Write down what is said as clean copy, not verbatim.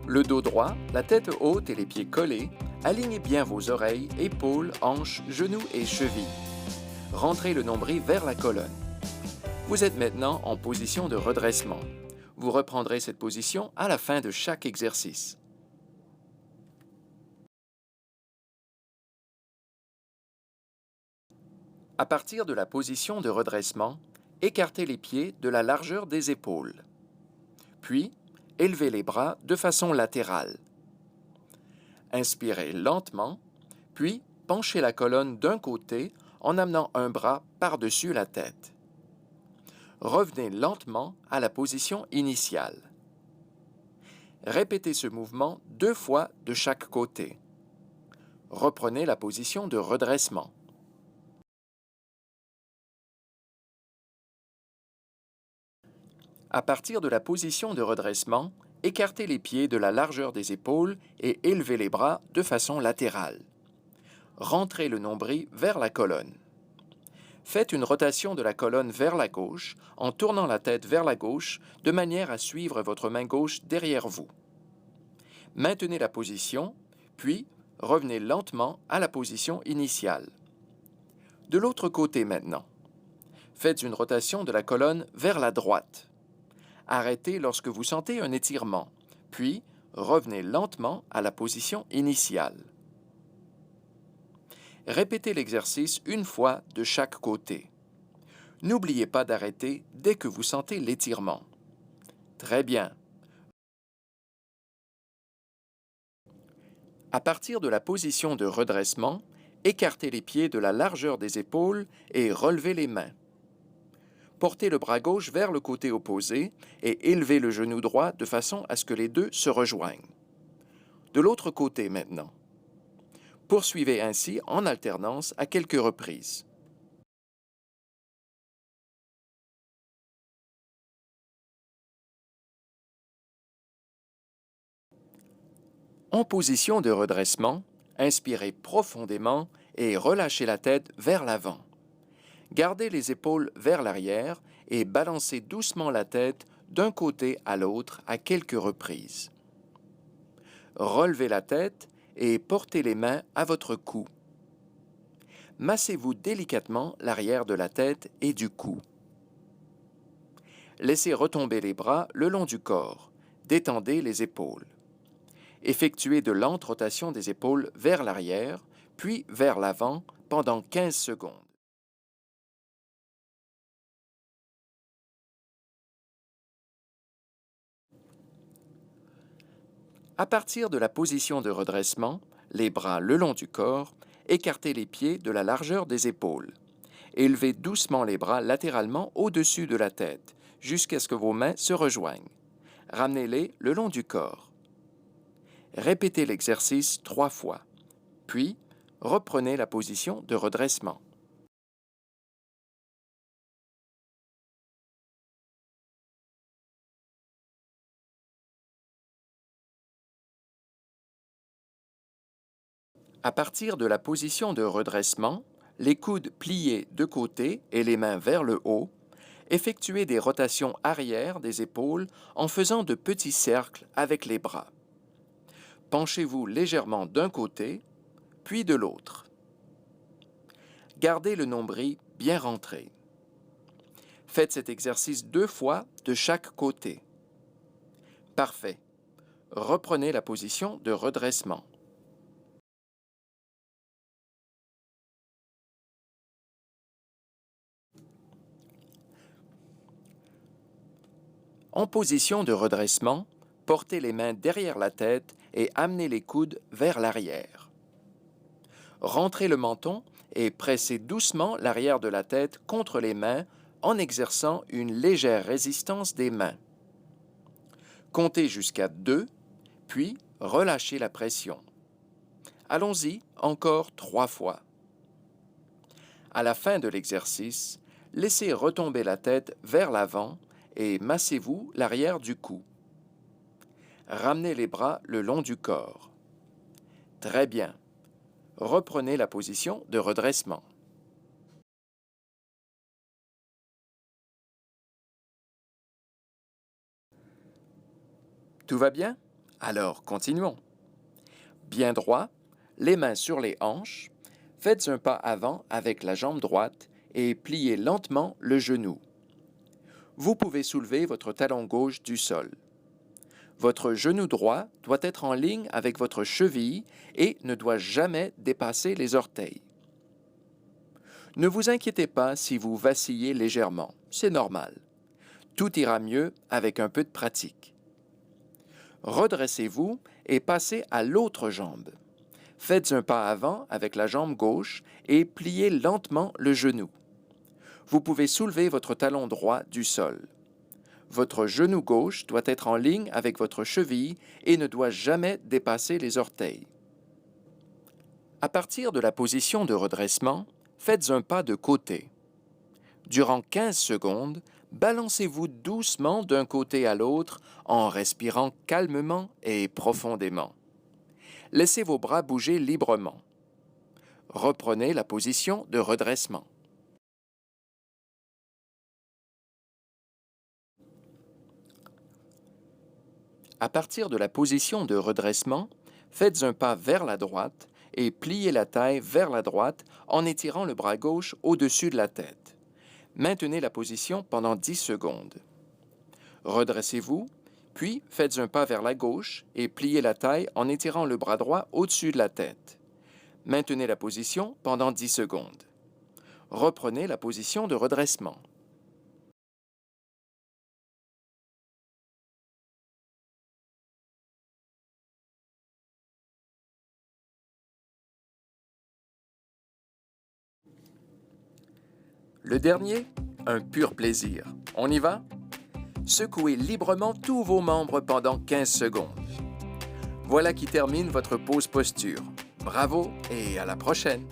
Le dos droit, la tête haute et les pieds collés, alignez bien vos oreilles, épaules, hanches, genoux et chevilles. Rentrez le nombril vers la colonne. Vous êtes maintenant en position de redressement. Vous reprendrez cette position à la fin de chaque exercice. À partir de la position de redressement, écartez les pieds de la largeur des épaules. Puis, élevez les bras de façon latérale. Inspirez lentement, puis penchez la colonne d'un côté en amenant un bras par-dessus la tête. Revenez lentement à la position initiale. Répétez ce mouvement 2 fois de chaque côté. Reprenez la position de redressement. À partir de la position de redressement, écartez les pieds de la largeur des épaules et élevez les bras de façon latérale. Rentrez le nombril vers la colonne. Faites une rotation de la colonne vers la gauche en tournant la tête vers la gauche de manière à suivre votre main gauche derrière vous. Maintenez la position, puis revenez lentement à la position initiale. De l'autre côté maintenant. Faites une rotation de la colonne vers la droite. Arrêtez lorsque vous sentez un étirement, puis revenez lentement à la position initiale. Répétez l'exercice une fois de chaque côté. N'oubliez pas d'arrêter dès que vous sentez l'étirement. Très bien. À partir de la position de redressement, écartez les pieds de la largeur des épaules et relevez les mains. Portez le bras gauche vers le côté opposé et élevez le genou droit de façon à ce que les deux se rejoignent. De l'autre côté maintenant. Poursuivez ainsi en alternance à quelques reprises. En position de redressement, inspirez profondément et relâchez la tête vers l'avant. Gardez les épaules vers l'arrière et balancez doucement la tête d'un côté à l'autre à quelques reprises. Relevez la tête et portez les mains à votre cou. Massez-vous délicatement l'arrière de la tête et du cou. Laissez retomber les bras le long du corps. Détendez les épaules. Effectuez de lentes rotations des épaules vers l'arrière, puis vers l'avant pendant 15 secondes. À partir de la position de redressement, les bras le long du corps, écartez les pieds de la largeur des épaules. Élevez doucement les bras latéralement au-dessus de la tête, jusqu'à ce que vos mains se rejoignent. Ramenez-les le long du corps. Répétez l'exercice 3 fois, puis reprenez la position de redressement. À partir de la position de redressement, les coudes pliés de côté et les mains vers le haut, effectuez des rotations arrière des épaules en faisant de petits cercles avec les bras. Penchez-vous légèrement d'un côté, puis de l'autre. Gardez le nombril bien rentré. Faites cet exercice 2 fois de chaque côté. Parfait. Reprenez la position de redressement. En position de redressement, portez les mains derrière la tête et amenez les coudes vers l'arrière. Rentrez le menton et pressez doucement l'arrière de la tête contre les mains en exerçant une légère résistance des mains. Comptez jusqu'à 2, puis relâchez la pression. Allons-y encore 3 fois. À la fin de l'exercice, laissez retomber la tête vers l'avant et massez-vous l'arrière du cou. Ramenez les bras le long du corps. Très bien. Reprenez la position de redressement. Tout va bien? Alors, continuons. Bien droit, les mains sur les hanches, faites un pas avant avec la jambe droite et pliez lentement le genou. Vous pouvez soulever votre talon gauche du sol. Votre genou droit doit être en ligne avec votre cheville et ne doit jamais dépasser les orteils. Ne vous inquiétez pas si vous vacillez légèrement, c'est normal. Tout ira mieux avec un peu de pratique. Redressez-vous et passez à l'autre jambe. Faites un pas avant avec la jambe gauche et pliez lentement le genou. Vous pouvez soulever votre talon droit du sol. Votre genou gauche doit être en ligne avec votre cheville et ne doit jamais dépasser les orteils. À partir de la position de redressement, faites un pas de côté. Durant 15 secondes, balancez-vous doucement d'un côté à l'autre en respirant calmement et profondément. Laissez vos bras bouger librement. Reprenez la position de redressement. À partir de la position de redressement, faites un pas vers la droite et pliez la taille vers la droite en étirant le bras gauche au-dessus de la tête. Maintenez la position pendant 10 secondes. Redressez-vous, puis faites un pas vers la gauche et pliez la taille en étirant le bras droit au-dessus de la tête. Maintenez la position pendant 10 secondes. Reprenez la position de redressement. Le dernier, un pur plaisir. On y va? Secouez librement tous vos membres pendant 15 secondes. Voilà qui termine votre pause posture. Bravo et à la prochaine!